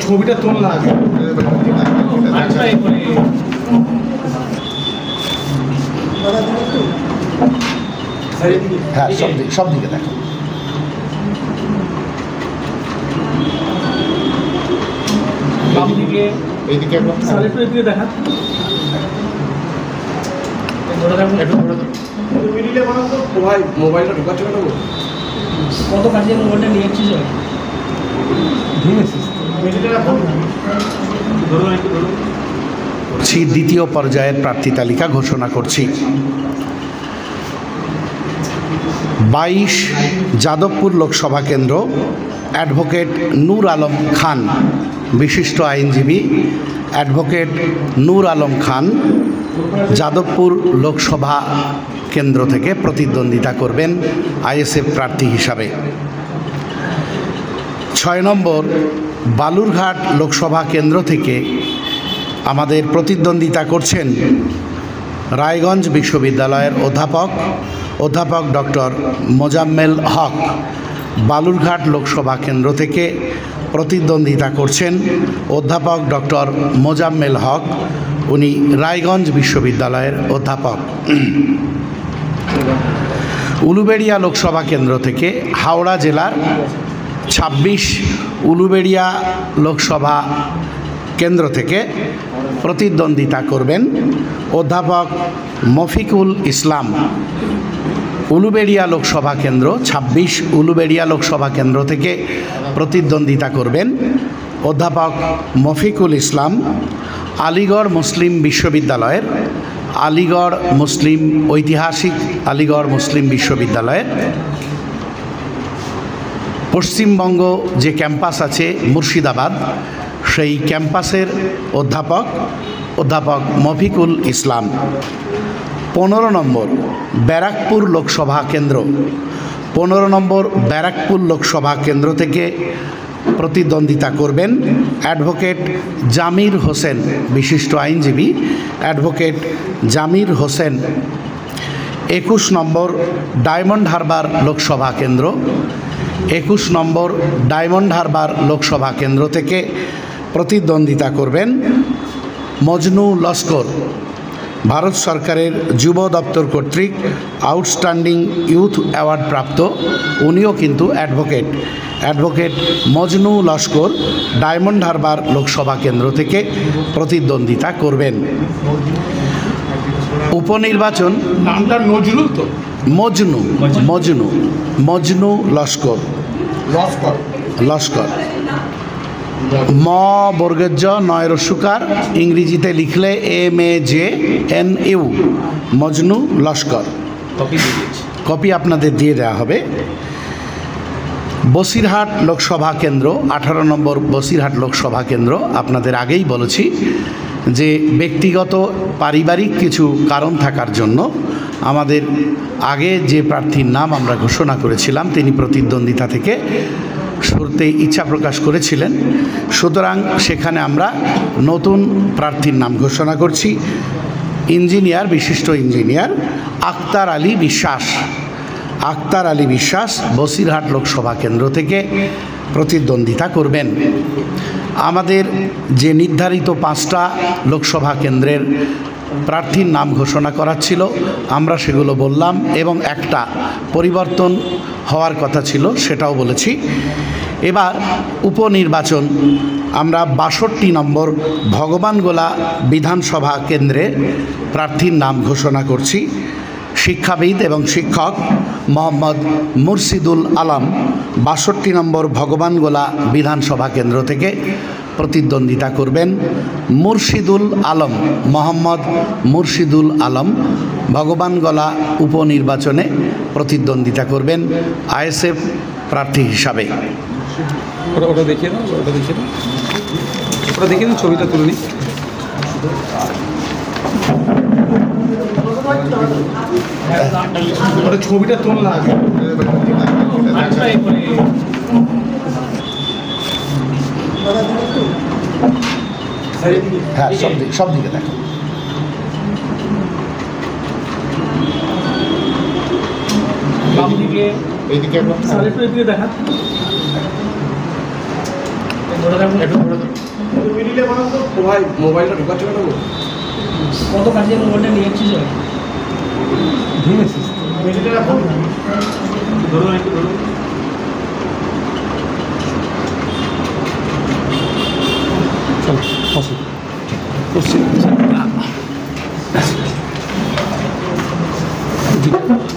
ছবিটা তোল না আগে। হ্যাঁ, সব দিকে দেখো। এইদিকে এদিকে দেখা ভাই, মোবাইলটা ঢোকাচ্ছে না কত কাজে মোবাইলটা নিয়েছিস? দ্বিতীয় পর্যায়ের প্রার্থী তালিকা ঘোষণা করছি। 22 যাদবপুর লোকসভা কেন্দ্র, অ্যাডভোকেট নূর আলম খান, বিশিষ্ট আইনজীবী অ্যাডভোকেট নূর আলম খান যাদবপুর লোকসভা কেন্দ্র থেকে প্রতিদ্বন্দ্বিতা করবেন আইএসএফ প্রার্থী হিসাবে। 6 নম্বর বালুরঘাট লোকসভা কেন্দ্র থেকে আমাদের প্রতিদ্বন্দ্বিতা করছেন রায়গঞ্জ বিশ্ববিদ্যালয়ের অধ্যাপক ডক্টর মোজাম্মেল হক। বালুরঘাট লোকসভা কেন্দ্র থেকে প্রতিদ্বন্দ্বিতা করছেন অধ্যাপক ডক্টর মোজাম্মেল হক, উনি রায়গঞ্জ বিশ্ববিদ্যালয়ের অধ্যাপক। উলুবেড়িয়া লোকসভা কেন্দ্র থেকে হাওড়া জেলার 26 উলুবেড়িয়া লোকসভা কেন্দ্র থেকে প্রতিদ্বন্দ্বিতা করবেন অধ্যাপক মফিকুল ইসলাম। উলুবেড়িয়া লোকসভা কেন্দ্র 26 উলুবেড়িয়া লোকসভা কেন্দ্র থেকে প্রতিদ্বন্দ্বিতা করবেন অধ্যাপক মফিকুল ইসলাম। আলিগড় মুসলিম বিশ্ববিদ্যালয়ের ঐতিহাসিক আলিগড় মুসলিম বিশ্ববিদ্যালয়ের পশ্চিমবঙ্গ যে ক্যাম্পাস আছে মুর্শিদাবাদ, সেই ক্যাম্পাসের অধ্যাপক মফিকুল ইসলাম। 15 নম্বর ব্যারাকপুর লোকসভা কেন্দ্র, 15 নম্বর ব্যারাকপুর লোকসভা কেন্দ্র থেকে প্রতিদ্বন্দ্বিতা করবেন অ্যাডভোকেট জামির হোসেন, বিশিষ্ট আইনজীবী অ্যাডভোকেট জামির হোসেন। 21 নম্বর ডায়মন্ড হারবার লোকসভা কেন্দ্র, 21 নম্বর ডায়মন্ড হারবার লোকসভা কেন্দ্র থেকে প্রতিদ্বন্দ্বিতা করবেন মজনু লস্কর, ভারত সরকারের যুব দপ্তর কর্তৃক আউটস্ট্যান্ডিং ইউথ অ্যাওয়ার্ড প্রাপ্ত, উনিও কিন্তু অ্যাডভোকেট মজনু লস্কর ডায়মন্ড হারবার লোকসভা কেন্দ্র থেকে প্রতিদ্বন্দ্বিতা করবেন। উপনির্বাচন, নামটা নজরুল তো? মজনু লস্কর ম বর্গজ নয় রস্যকার, ইংরেজিতে লিখলে MAJNU, মজনু লস্কর। কপি আপনাদের দিয়ে দেওয়া হবে। বসিরহাট লোকসভা কেন্দ্র 18 নম্বর বসিরহাট লোকসভা কেন্দ্র, আপনাদের আগেই বলেছি যে ব্যক্তিগত পারিবারিক কিছু কারণ থাকার জন্য আমাদের আগে যে প্রার্থীর নাম আমরা ঘোষণা করেছিলাম তিনি প্রতিদ্বন্দ্বিতা থেকে সরতে ইচ্ছা প্রকাশ করেছিলেন, সুতরাং সেখানে আমরা নতুন প্রার্থীর নাম ঘোষণা করছি। বিশিষ্ট ইঞ্জিনিয়ার আক্তার আলী বিশ্বাস বসিরহাট লোকসভা কেন্দ্র থেকে প্রতিদ্বন্দ্বিতা করবেন। আমাদের যে নির্ধারিত 5টা লোকসভা কেন্দ্রের প্রার্থীর নাম ঘোষণা করা ছিল আমরা সেগুলো বললাম, এবং একটা পরিবর্তন হওয়ার কথা ছিল সেটাও বলেছি। এবার উপনির্বাচন, আমরা 62 নম্বর ভগবানগোলা বিধানসভা কেন্দ্রে প্রার্থীর নাম ঘোষণা করছি। শিক্ষাবিদ এবং শিক্ষক মোহাম্মদ মুর্শিদুল আলম 62 নম্বর ভগবানগোলা বিধানসভা কেন্দ্র থেকে প্রতিদ্বন্দ্বিতা করবেন। মোহাম্মদ মুর্শিদুল আলম ভগবানগোলা উপনির্বাচনে প্রতিদ্বন্দ্বিতা করবেন আইএসএফ প্রার্থী হিসাবে। ওটা দেখিয়ে দাও, ছবিটা তুলে নিই। ছবিটা তোল না আগে। হ্যাঁ, সব দিকে দেখো। এইদিকে দেখা ধরে থাকুন। ভাই মোবাইলটা ঢোকাচ্ছে না কত কাজের মোবাইলটা নিয়ে এসেছিস ভাই? ভেঙেছিস ধরুন একটু ধরুন চল আসুন করছি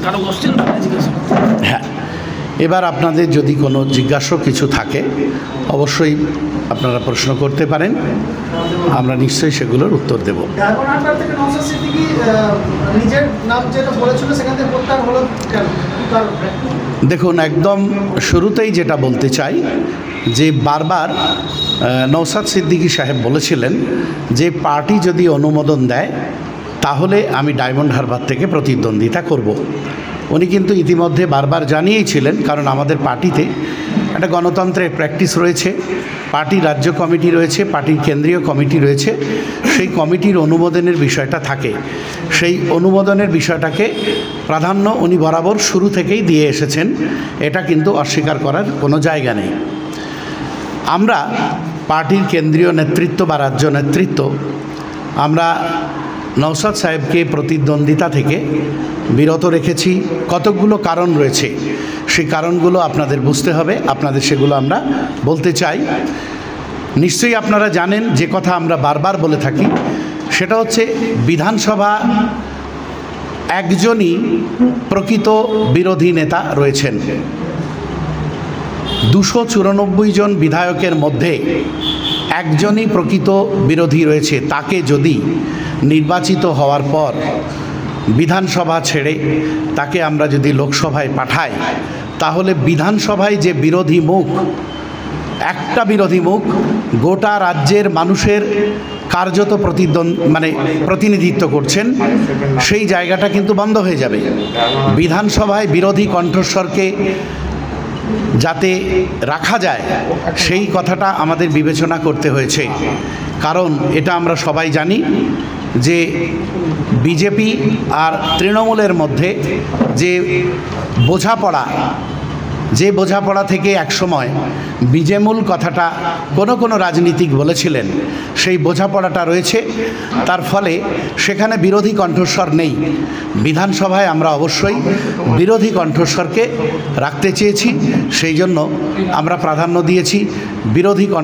কারো কোশ্চেন জিজ্ঞাসা হ্যাঁ, এবার আপনাদের যদি কোনো জিজ্ঞাসা কিছু থাকে অবশ্যই আপনারা প্রশ্ন করতে পারেন, আমরা নিশ্চয়ই সেগুলোর উত্তর দেব। ডায়মন্ড হারবার থেকে নওশাদ সিদ্দিকী নিজের নাম যেটা বলেছিল সেখান থেকে প্রত্যাহার হলো কেন? কি কারণ? দেখুন, একদম শুরুতেই যেটা বলতে চাই যে বারবার নওশাদ সিদ্দিকী সাহেব বলেছিলেন যে পার্টি যদি অনুমোদন দেয় তাহলে আমি ডায়মন্ড হারবার থেকে প্রতিদ্বন্দ্বিতা করব। উনি কিন্তু ইতিমধ্যে বারবার জানিয়েছিলেন, কারণ আমাদের পার্টিতে একটা গণতন্ত্রের প্র্যাকটিস রয়েছে, পার্টি রাজ্য কমিটি রয়েছে, পার্টির কেন্দ্রীয় কমিটি রয়েছে, সেই কমিটির অনুমোদনের বিষয়টা থাকে। সেই অনুমোদনের বিষয়টাকে প্রাধান্য উনি বরাবর শুরু থেকেই দিয়ে এসেছেন, এটা কিন্তু অস্বীকার করার কোনো জায়গা নেই। আমরা পার্টির কেন্দ্রীয় নেতৃত্ব বা রাজ্য নেতৃত্ব আমরা নওশাদ সাহেবকে প্রতিদ্বন্দ্বিতা থেকে বিরত রেখেছি। কতকগুলো কারণ রয়েছে, সেই কারণগুলো আপনাদের বুঝতে হবে, আপনাদের সেগুলো আমরা বলতে চাই। নিশ্চয়ই আপনারা জানেন যে কথা আমরা বারবার বলে থাকি, সেটা হচ্ছে বিধানসভা একজনই প্রকৃত বিরোধী নেতা রয়েছেন। 294 জন বিধায়কের মধ্যে একজনই প্রকৃত বিরোধী রয়েছে। তাকে যদি নির্বাচিত হওয়ার পর বিধানসভা ছেড়ে তাকে আমরা যদি লোকসভায় পাঠাই, তাহলে বিধানসভায় যে বিরোধী মুখ, একটা বিরোধী মুখ গোটা রাজ্যের মানুষের কার্যত প্রতিনিধিত্ব করছেন, সেই জায়গাটা কিন্তু বন্ধ হয়ে যাবে। বিধানসভায় বিরোধী কণ্ঠস্বরকে যাতে রাখা যায় সেই কথাটা আমাদের বিবেচনা করতে হয়েছে। কারণ এটা আমরা সবাই জানি যে বিজেপি আর তৃণমূলের মধ্যে যে বোঝাপড়া থেকে একসময় বিজেমূল কথাটা কোনো রাজনীতিক বলেছিলেন, সেই বোঝাপড়াটা রয়েছে। তার ফলে সেখানে বিরোধী কণ্ঠস্বর নেই। বিধানসভায় আমরা অবশ্যই বিরোধী কণ্ঠস্বরকে রাখতে চেয়েছি, সেই জন্য আমরা প্রাধান্য দিয়েছি বিরোধী